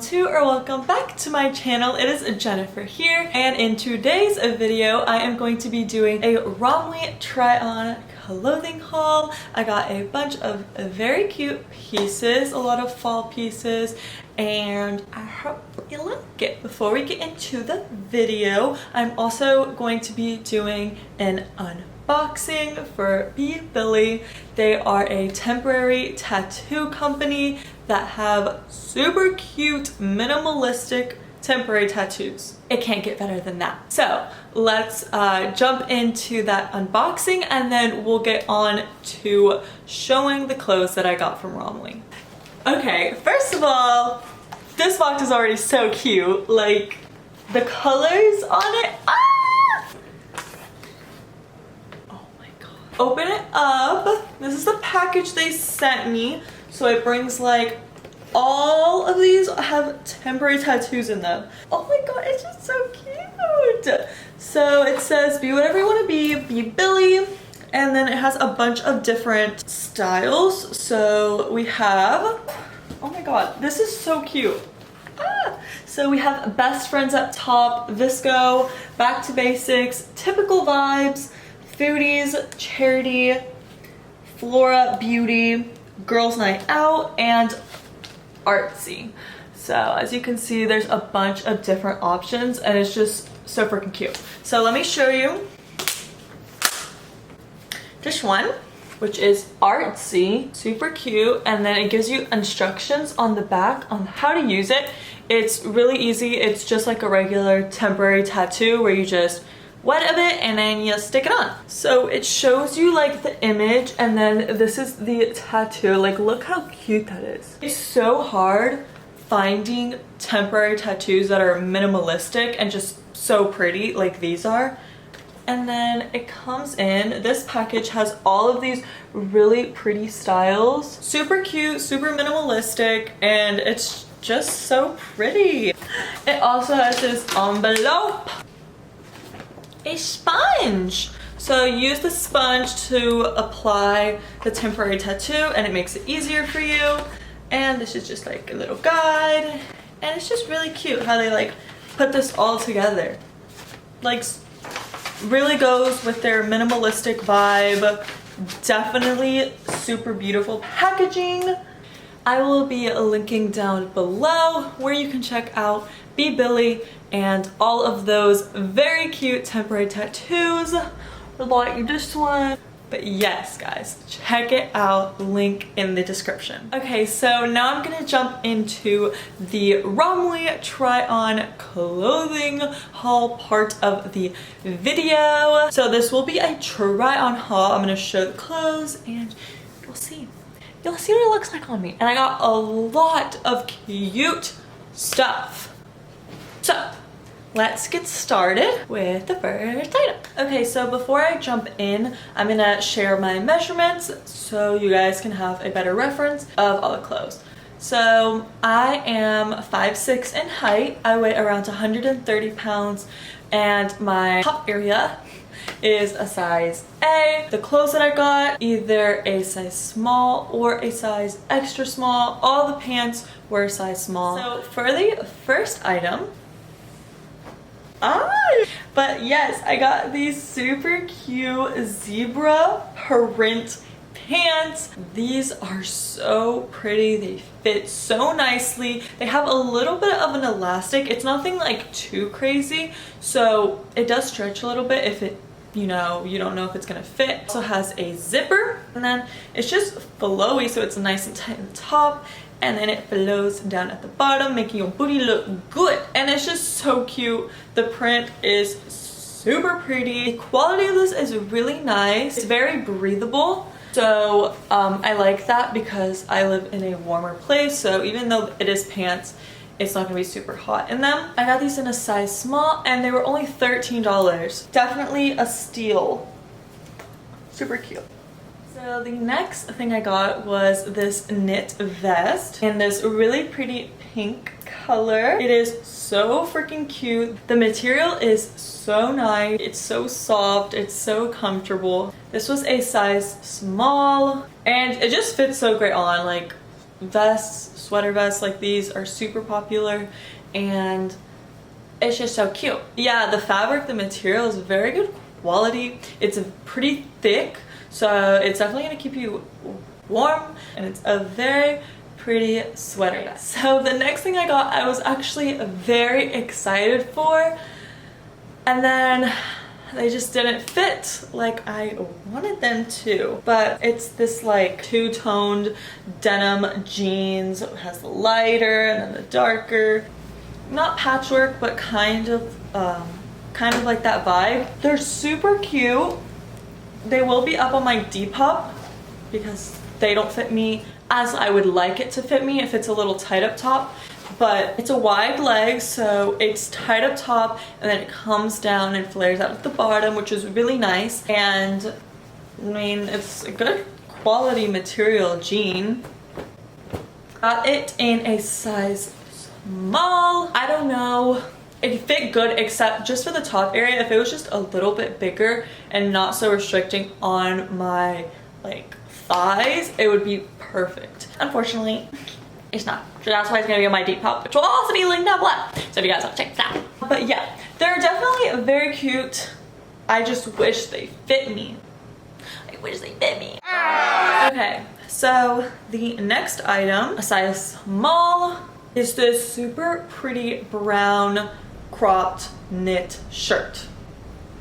to or welcome back to my channel. It is Jennifer here, and in today's video I am going to be doing a Romwe try-on clothing haul. I got a bunch of very cute pieces, a lot of fall pieces, and I hope you like it. Before we get into the video, I'm also going to be doing an unboxing for Be Billy. They are a temporary tattoo company that have super cute minimalistic temporary tattoos. It can't get better than that. So let's jump into that unboxing, and then we'll get on to showing the clothes that I got from Romwe. Okay, first of all, this box is already so cute. Like, the colors on it. Oh my god. Open it up. This is the package they sent me. So it brings like all of these have temporary tattoos in them. Oh my god, it's just so cute. So it says be whatever you want to be Billy, and then it has a bunch of different styles. So we have, oh my god, this is so cute. So we have best friends up top, Visco, back to basics, typical vibes, foodies, charity, Flora beauty, girls night out, and artsy. So as you can see, there's a bunch of different options, and it's just so freaking cute. So let me show you this one, which is artsy, super cute, and then it gives you instructions on the back on how to use it. It's really easy. It's just like a regular temporary tattoo where you just wet a bit and then you stick it on. So it shows you like the image, and then this is the tattoo. Like, look how cute that is. It's so hard finding temporary tattoos that are minimalistic and just so pretty like these are. And then it comes in, this package has all of these really pretty styles. Super cute, super minimalistic, and it's just so pretty. It also has this envelope, a sponge. So use the sponge to apply the temporary tattoo, and it makes it easier for you. And this is just like a little guide, and it's just really cute how they like put this all together. Like, really goes with their minimalistic vibe. Definitely super beautiful packaging. I will be linking down below where you can check out Be Billy and all of those very cute temporary tattoos, like this one. But yes, guys, check it out, link in the description. Okay, so now I'm gonna jump into the Romwe try-on clothing haul part of the video. So this will be a try-on haul. I'm gonna show the clothes and you'll see. You'll see what it looks like on me. And I got a lot of cute stuff. So let's get started with the first item. Okay, so before I jump in, I'm gonna share my measurements so you guys can have a better reference of all the clothes. So I am 5'6" in height. I weigh around 130 pounds, and my top area is a size A. The clothes that I got, either a size small or a size extra small. All the pants were a size small. So for the first item, but yes, I got these super cute zebra print pants. These are so pretty. They fit so nicely. They have a little bit of an elastic. It's nothing like too crazy, so it does stretch a little bit if it, you know, you don't know if it's gonna fit. It also has a zipper, and then it's just flowy, so it's nice and tight at the top, and then it flows down at the bottom, making your booty look good. And it's just so cute. The print is super pretty. The quality of this is really nice. It's very breathable. So I like that because I live in a warmer place. So even though it is pants, it's not gonna be super hot in them. I got these in a size small, and they were only $13. Definitely a steal. Super cute. So the next thing I got was this knit vest in this really pretty pink color. It is so freaking cute. The material is so nice. It's so soft. It's so comfortable. This was a size small, and it just fits so great on. Like, vests, sweater vests like these are super popular, and it's just so cute. Yeah, the fabric, the material is very good quality. It's pretty thick, so it's definitely gonna keep you warm, and it's a very pretty sweater vest. So the next thing I got, I was actually very excited for, and then they just didn't fit like I wanted them to. But it's this like two-toned denim jeans. It has the lighter and then the darker. Not patchwork, but kind of like that vibe. They're super cute. They will be up on my Depop because they don't fit me as I would like it to fit me if it's a little tight up top. But it's a wide leg, so it's tight up top and then it comes down and flares out at the bottom, which is really nice. And I mean, it's a good quality material jean. Got it in a size small. I don't know, it fit good except just for the top area. If it was just a little bit bigger and not so restricting on my like thighs, it would be perfect. Unfortunately, it's not. So that's why it's gonna be on my Depop, which will also be linked down below. So if you guys want to check that out. But yeah, they're definitely very cute. I just wish they fit me. I wish they fit me. Okay, so the next item, a size small, is this super pretty brown cropped knit shirt.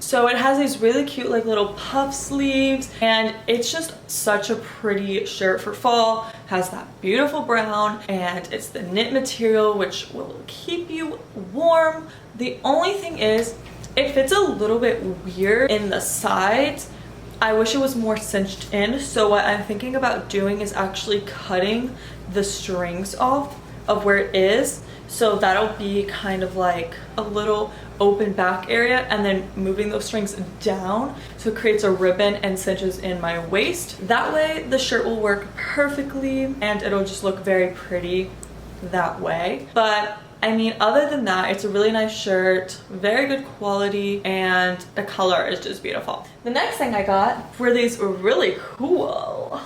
So it has these really cute like little puff sleeves, and it's just such a pretty shirt for fall. It has that beautiful brown, and it's the knit material, which will keep you warm. The only thing is, it fits a little bit weird in the sides. I wish it was more cinched in. So what I'm thinking about doing is actually cutting the strings off of where it is. So that'll be kind of like a little open back area, and then moving those strings down so it creates a ribbon and cinches in my waist. That way the shirt will work perfectly and it'll just look very pretty that way. But I mean, other than that, it's a really nice shirt, very good quality, and the color is just beautiful. The next thing I got were these really cool.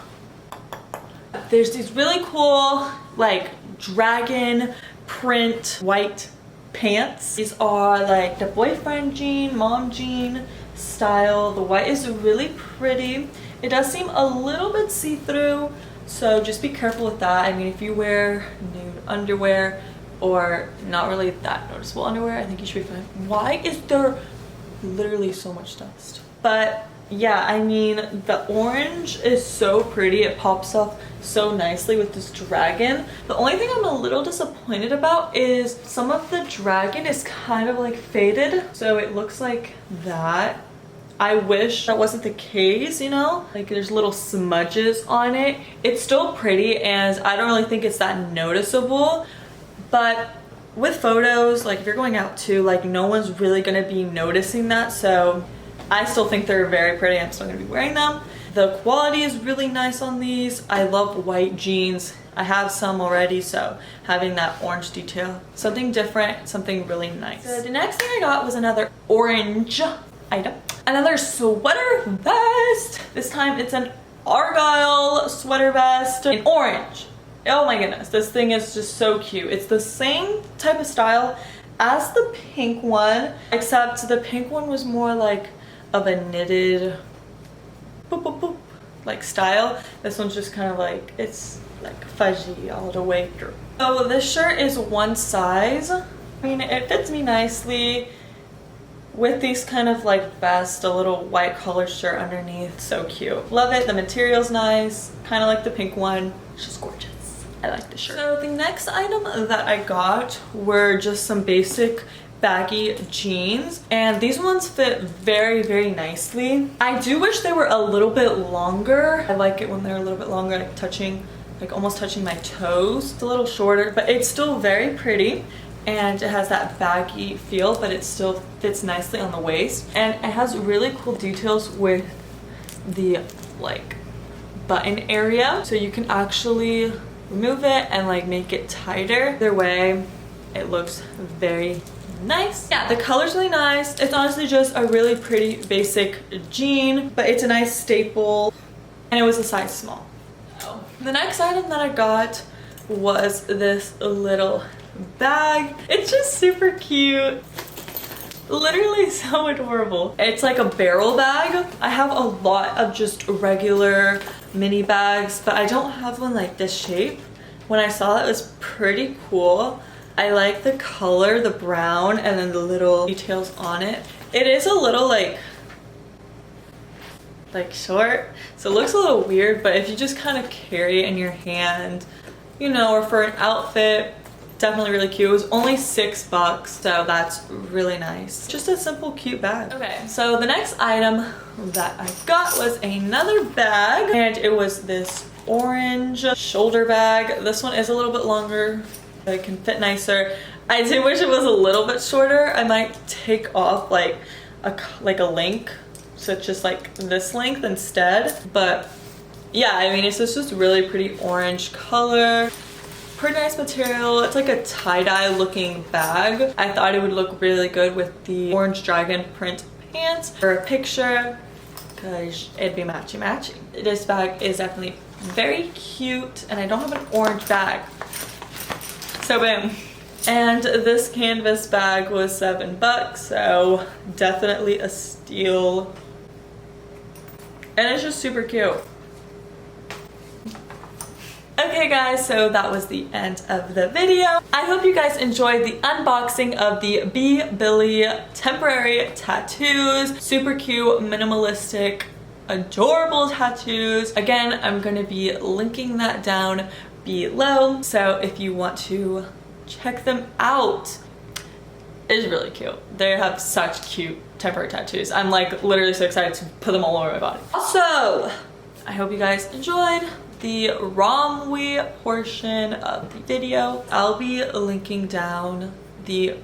There's these really cool like dragon print white pants. These are like the boyfriend jean, mom jean style. The white is really pretty. It does seem a little bit see-through, so just be careful with that. I mean, if you wear nude underwear or not really that noticeable underwear, I think you should be fine. Why is there literally so much dust? But yeah, I mean, the orange is so pretty. It pops off so nicely with this dragon. The only thing I'm a little disappointed about is some of the dragon is kind of like faded. So it looks like that. I wish that wasn't the case, you know? Like there's little smudges on it. It's still pretty and I don't really think it's that noticeable. But with photos, like if you're going out too, like no one's really gonna be noticing that. So I still think they're very pretty. I'm still gonna be wearing them. The quality is really nice on these. I love white jeans. I have some already, so having that orange detail, something different, something really nice. So the next thing I got was another orange item. Another sweater vest. This time it's an Argyle sweater vest in orange. Oh my goodness, this thing is just so cute. It's the same type of style as the pink one, except the pink one was more like of a knitted boop, boop, boop, like style. This one's just kind of like, it's like fuzzy all the way through. So this shirt is one size. I mean, it fits me nicely with these kind of like vest, a little white collared shirt underneath. So cute. Love it. The material's nice, kind of like the pink one. It's just gorgeous. I like the shirt. So the next item that I got were just some basic baggy jeans, and these ones fit very, very nicely. I do wish they were a little bit longer. I like it when they're a little bit longer, like touching, like almost touching my toes. It's a little shorter, but it's still very pretty, and it has that baggy feel, but it still fits nicely on the waist. And it has really cool details with the like button area, so you can actually remove it and like make it tighter. Either way, it looks very nice. Yeah, the color's really nice. It's honestly just a really pretty basic jean, but it's a nice staple, and it was a size small. So the next item that I got was this little bag. It's just super cute. Literally so adorable. It's like a barrel bag. I have a lot of just regular mini bags, but I don't have one like this shape. When I saw that, it was pretty cool. I like the color, the brown, and then the little details on it. It is a little like short, so it looks a little weird, but if you just kind of carry it in your hand, you know, or for an outfit, definitely really cute. It was only $6, so that's really nice. Just a simple, cute bag. Okay, so the next item that I got was another bag, and it was this orange shoulder bag. This one is a little bit longer, so it can fit nicer. I do wish it was a little bit shorter. I might take off like a link, so it's just like this length instead. But yeah, I mean, it's just really pretty orange color. Pretty nice material. It's like a tie-dye looking bag. I thought it would look really good with the orange dragon print pants for a picture, because it'd be matchy-matchy. This bag is definitely very cute, and I don't have an orange bag. So boom. And this canvas bag was $7, so definitely a steal. And it's just super cute. Okay guys, so that was the end of the video. I hope you guys enjoyed the unboxing of the Bee Billy temporary tattoos. Super cute, minimalistic, adorable tattoos. Again, I'm gonna be linking that down below, so if you want to check them out. It's really cute. They have such cute temporary tattoos. I'm like literally so excited to put them all over my body. Also, I hope you guys enjoyed the Romwe portion of the video. I'll be linking down the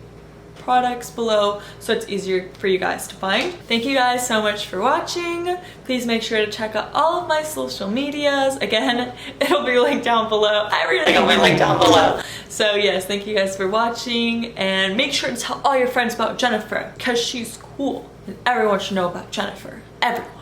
products below so it's easier for you guys to find. Thank you guys so much for watching. Please make sure to check out all of my social medias. Again, it'll be linked down below. Everything will be linked down below. So yes, thank you guys for watching, and make sure to tell all your friends about Jennifer, because she's cool and everyone should know about Jennifer. Everyone.